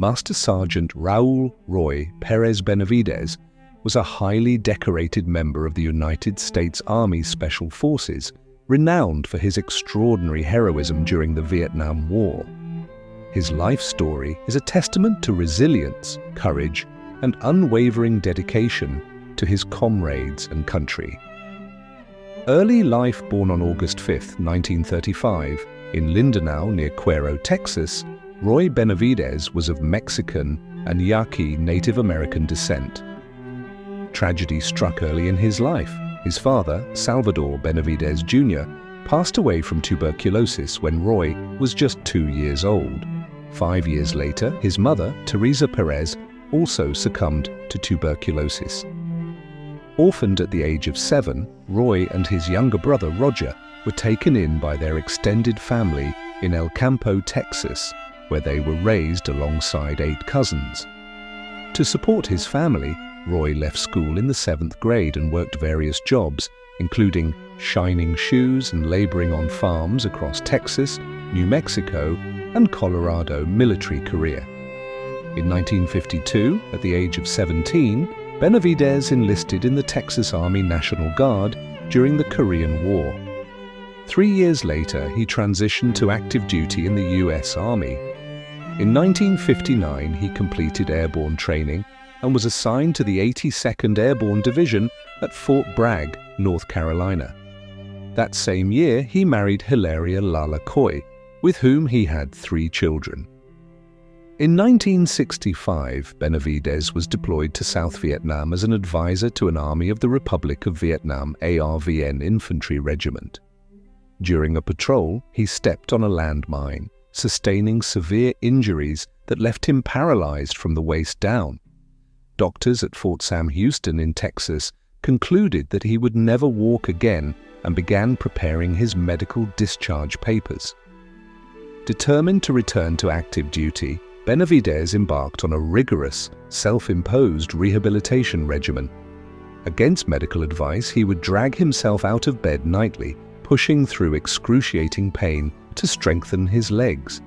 Master Sergeant Raul Perez Benavidez was a highly decorated member of the United States Army Special Forces, renowned for his extraordinary heroism during the Vietnam War. His life story is a testament to resilience, courage, and unwavering dedication to his comrades and country. Early life. Born on August 5, 1935, in Lindenau near Cuero, Texas, Roy Benavidez was of Mexican and Yaqui Native American descent. Tragedy struck early in his life. His father, Salvador Benavidez Jr., passed away from tuberculosis when Roy was just 2 years old. 5 years later, his mother, Teresa Perez, also succumbed to tuberculosis. Orphaned at the age of 7, Roy and his younger brother, Roger, were taken in by their extended family in El Campo, Texas, where they were raised alongside 8 cousins. To support his family, Roy left school in the 7th grade and worked various jobs, including shining shoes and laboring on farms across Texas, New Mexico, and Colorado military career. In 1952, at the age of 17, Benavidez enlisted in the Texas Army National Guard during the Korean War. 3 years later, he transitioned to active duty in the U.S. Army. In 1959, he completed airborne training and was assigned to the 82nd Airborne Division at Fort Bragg, North Carolina. That same year, he married Hilaria with whom he had 3 children. In 1965, Benavidez was deployed to South Vietnam as an advisor to an Army of the Republic of Vietnam ARVN infantry regiment. During a patrol, he stepped on a landmine, sustaining severe injuries that left him paralyzed from the waist down. Doctors at Fort Sam Houston in Texas concluded that he would never walk again and began preparing his medical discharge papers. Determined to return to active duty, Benavidez embarked on a rigorous, self-imposed rehabilitation regimen. Against medical advice, he would drag himself out of bed nightly, pushing through excruciating pain to strengthen his legs.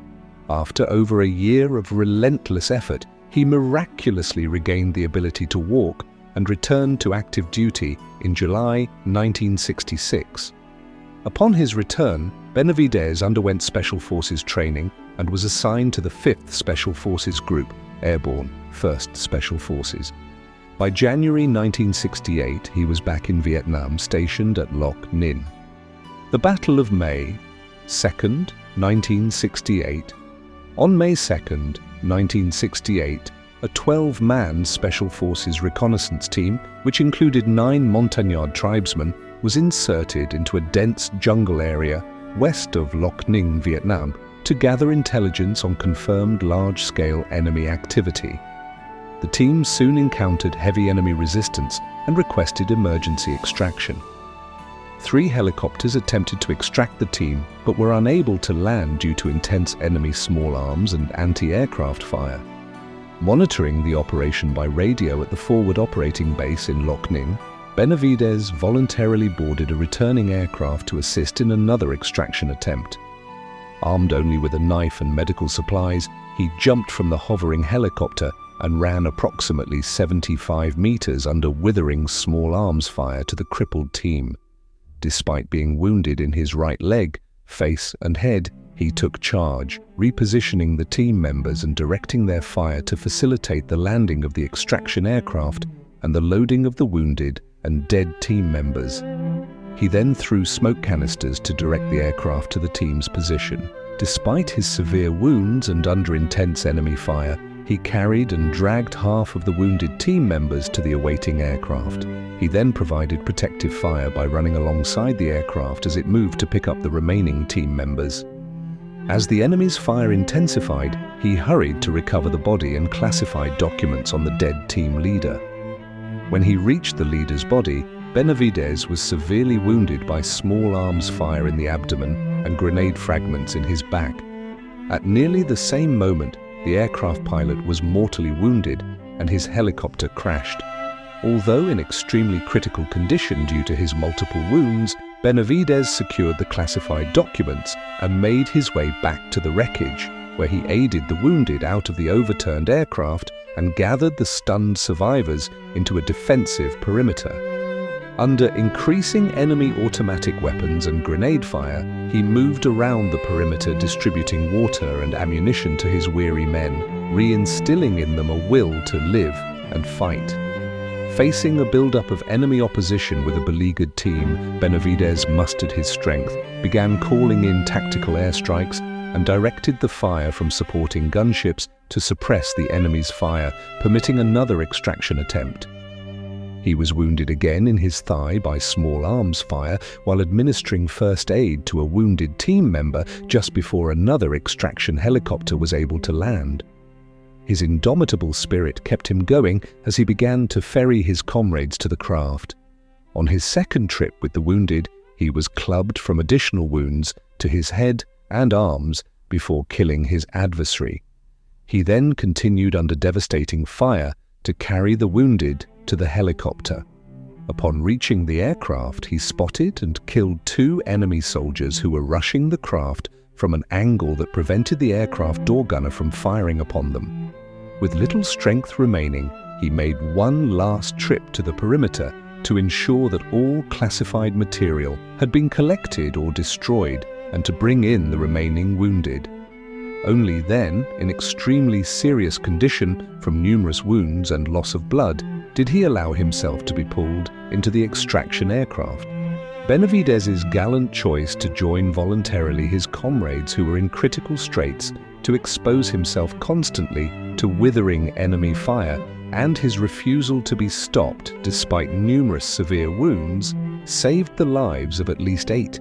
After over a year of relentless effort, he miraculously regained the ability to walk and returned to active duty in July 1966. Upon his return, Benavidez underwent Special Forces training and was assigned to the 5th Special Forces Group, Airborne, 1st Special Forces. By January 1968, he was back in Vietnam, stationed at Lộc Ninh. The Battle of May 2nd, 1968. On May 2nd, 1968, a 12-man Special Forces reconnaissance team, which included 9 Montagnard tribesmen, was inserted into a dense jungle area west of Lộc Ninh, Vietnam, to gather intelligence on confirmed large-scale enemy activity. The team soon encountered heavy enemy resistance and requested emergency extraction. 3 helicopters attempted to extract the team, but were unable to land due to intense enemy small arms and anti-aircraft fire. Monitoring the operation by radio at the forward operating base in Lộc Ninh, Benavidez voluntarily boarded a returning aircraft to assist in another extraction attempt. Armed only with a knife and medical supplies, he jumped from the hovering helicopter and ran approximately 75 meters under withering small arms fire to the crippled team. Despite being wounded in his right leg, face and head, he took charge, repositioning the team members and directing their fire to facilitate the landing of the extraction aircraft and the loading of the wounded and dead team members. He then threw smoke canisters to direct the aircraft to the team's position. Despite his severe wounds and under intense enemy fire, he carried and dragged half of the wounded team members to the awaiting aircraft. He then provided protective fire by running alongside the aircraft as it moved to pick up the remaining team members. As the enemy's fire intensified, he hurried to recover the body and classified documents on the dead team leader. When he reached the leader's body, Benavidez was severely wounded by small arms fire in the abdomen and grenade fragments in his back. At nearly the same moment, the aircraft pilot was mortally wounded and his helicopter crashed. Although in extremely critical condition due to his multiple wounds, Benavidez secured the classified documents and made his way back to the wreckage. where he aided the wounded out of the overturned aircraft and gathered the stunned survivors into a defensive perimeter. Under increasing enemy automatic weapons and grenade fire, he moved around the perimeter distributing water and ammunition to his weary men, reinstilling in them a will to live and fight. Facing a buildup of enemy opposition with a beleaguered team, Benavidez mustered his strength, began calling in tactical airstrikes, and directed the fire from supporting gunships to suppress the enemy's fire, permitting another extraction attempt. He was wounded again in his thigh by small arms fire while administering first aid to a wounded team member just before another extraction helicopter was able to land. His indomitable spirit kept him going as he began to ferry his comrades to the craft. On his second trip with the wounded, he was clubbed from additional wounds to his head and arms before killing his adversary. He then continued under devastating fire to carry the wounded to the helicopter. Upon reaching the aircraft, he spotted and killed 2 enemy soldiers who were rushing the craft from an angle that prevented the aircraft door gunner from firing upon them. With little strength remaining, he made one last trip to the perimeter to ensure that all classified material had been collected or destroyed and to bring in the remaining wounded. Only then, in extremely serious condition from numerous wounds and loss of blood, did he allow himself to be pulled into the extraction aircraft. Benavidez's gallant choice to join voluntarily his comrades who were in critical straits, to expose himself constantly to withering enemy fire, and his refusal to be stopped despite numerous severe wounds, saved the lives of at least 8